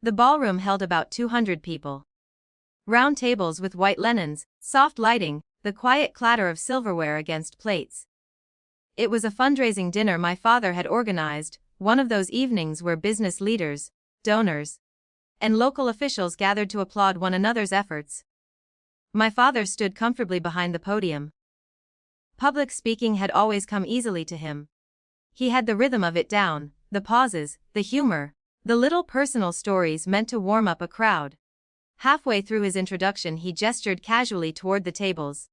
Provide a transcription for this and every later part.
The ballroom held about 200 people. Round tables with white linens, soft lighting, the quiet clatter of silverware against plates. It was a fundraising dinner my father had organized, one of those evenings where business leaders, donors, and local officials gathered to applaud one another's efforts. My father stood comfortably behind the podium. Public speaking had always come easily to him. He had the rhythm of it down, the pauses, the humor, the little personal stories meant to warm up a crowd. Halfway through his introduction he gestured casually toward the tables.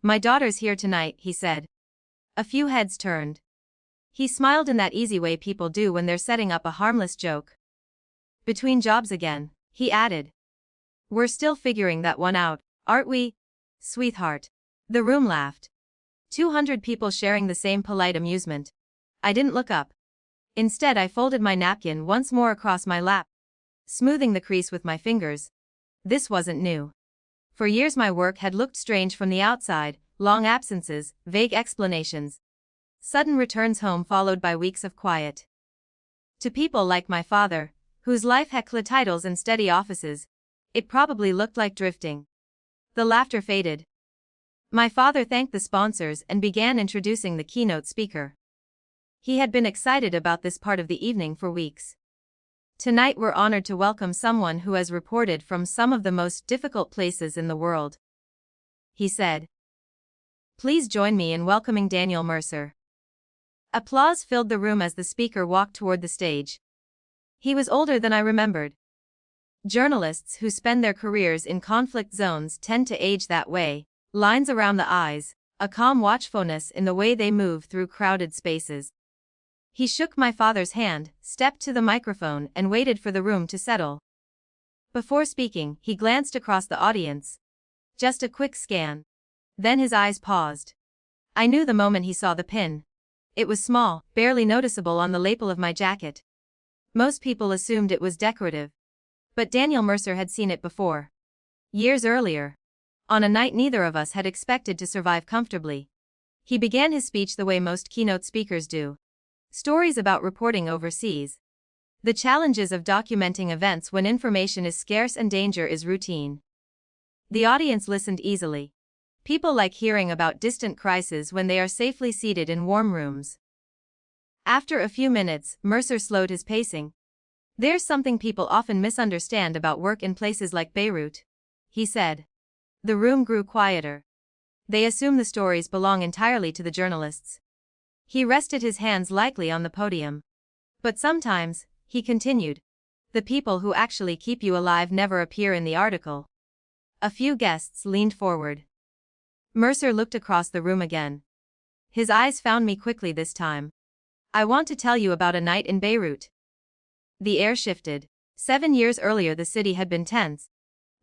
"My daughter's here tonight," he said. A few heads turned. He smiled in that easy way people do when they're setting up a harmless joke. "Between jobs again," he added. "We're still figuring that one out, aren't we, sweetheart?" The room laughed. 200 people sharing the same polite amusement. I didn't look up. Instead I folded my napkin once more across my lap, smoothing the crease with my fingers. This wasn't new. For years my work had looked strange from the outside, long absences, vague explanations. Sudden returns home followed by weeks of quiet. To people like my father, whose life had clear titles and steady offices, it probably looked like drifting. The laughter faded. My father thanked the sponsors and began introducing the keynote speaker. He had been excited about this part of the evening for weeks. "Tonight we're honored to welcome someone who has reported from some of the most difficult places in the world," he said. "Please join me in welcoming Daniel Mercer." Applause filled the room as the speaker walked toward the stage. He was older than I remembered. Journalists who spend their careers in conflict zones tend to age that way, lines around the eyes, a calm watchfulness in the way they move through crowded spaces. He shook my father's hand, stepped to the microphone and waited for the room to settle. Before speaking, he glanced across the audience. Just a quick scan. Then his eyes paused. I knew the moment he saw the pin. It was small, barely noticeable on the lapel of my jacket. Most people assumed it was decorative. But Daniel Mercer had seen it before. Years earlier. On a night neither of us had expected to survive comfortably. He began his speech the way most keynote speakers do. Stories about reporting overseas. The challenges of documenting events when information is scarce and danger is routine. The audience listened easily. People like hearing about distant crises when they are safely seated in warm rooms. After a few minutes, Mercer slowed his pacing. "There's something people often misunderstand about work in places like Beirut," he said. The room grew quieter. They assume the stories belong entirely to the journalists. He rested his hands lightly on the podium. "But sometimes," he continued, "the people who actually keep you alive never appear in the article." A few guests leaned forward. Mercer looked across the room again. His eyes found me quickly this time. "I want to tell you about a night in Beirut." The air shifted. 7 years earlier the city had been tense.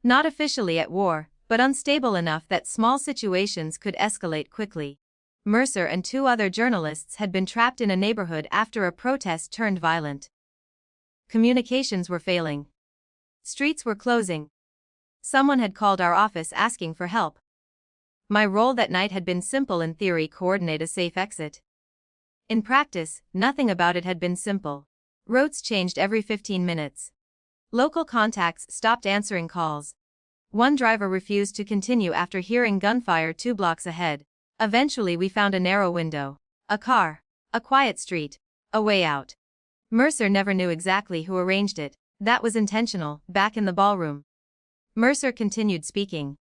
Not officially at war, but unstable enough that small situations could escalate quickly. Mercer and 2 other journalists had been trapped in a neighborhood after a protest turned violent. Communications were failing. Streets were closing. Someone had called our office asking for help. My role that night had been simple: in theory, coordinate a safe exit. In practice, nothing about it had been simple. Routes changed every 15 minutes. Local contacts stopped answering calls. One driver refused to continue after hearing gunfire 2 blocks ahead. Eventually we found a narrow window. A car. A quiet street. A way out. Mercer never knew exactly who arranged it. That was intentional. Back in the ballroom, Mercer continued speaking.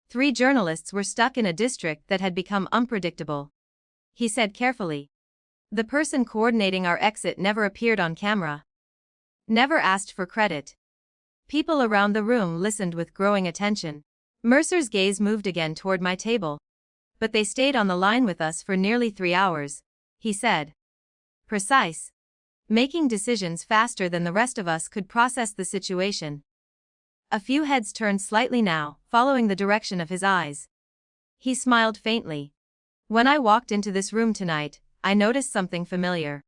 3 journalists were stuck in a district that had become unpredictable. He said carefully. The person coordinating our exit never appeared on camera. Never asked for credit. People around the room listened with growing attention. Mercer's gaze moved again toward my table. "But they stayed on the line with us for nearly 3 hours," he said. "Precise. Making decisions faster than the rest of us could process the situation." A few heads turned slightly now, following the direction of his eyes. He smiled faintly. "When I walked into this room tonight, I noticed something familiar."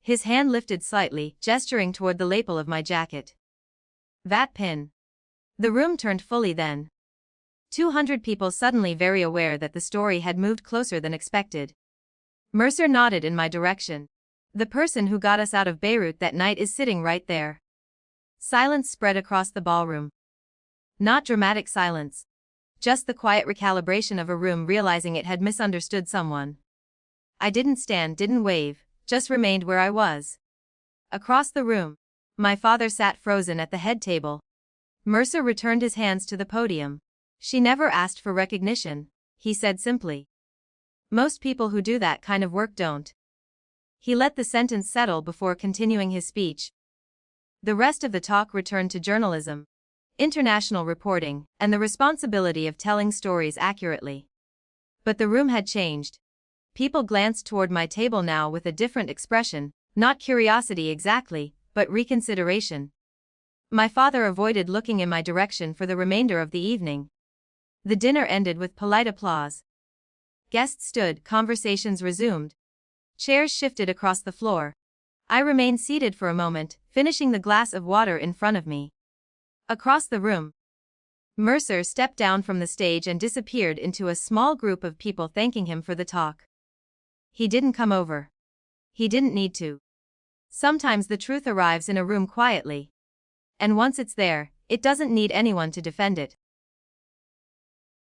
His hand lifted slightly, gesturing toward the lapel of my jacket. "That pin." The room turned fully then. 200 people suddenly very aware that the story had moved closer than expected. Mercer nodded in my direction. "The person who got us out of Beirut that night is sitting right there." Silence spread across the ballroom. Not dramatic silence. Just the quiet recalibration of a room realizing it had misunderstood someone. I didn't stand, didn't wave, just remained where I was. Across the room, my father sat frozen at the head table. Mercer returned his hands to the podium. She never asked for recognition, he said simply. Most people who do that kind of work don't. He let the sentence settle before continuing his speech. The rest of the talk returned to journalism, international reporting, and the responsibility of telling stories accurately. But the room had changed. People glanced toward my table now with a different expression, not curiosity exactly, but reconsideration. My father avoided looking in my direction for the remainder of the evening. The dinner ended with polite applause. Guests stood, conversations resumed. Chairs shifted across the floor. I remained seated for a moment, finishing the glass of water in front of me. Across the room, Mercer stepped down from the stage and disappeared into a small group of people thanking him for the talk. He didn't come over. He didn't need to. Sometimes the truth arrives in a room quietly. And once it's there, it doesn't need anyone to defend it.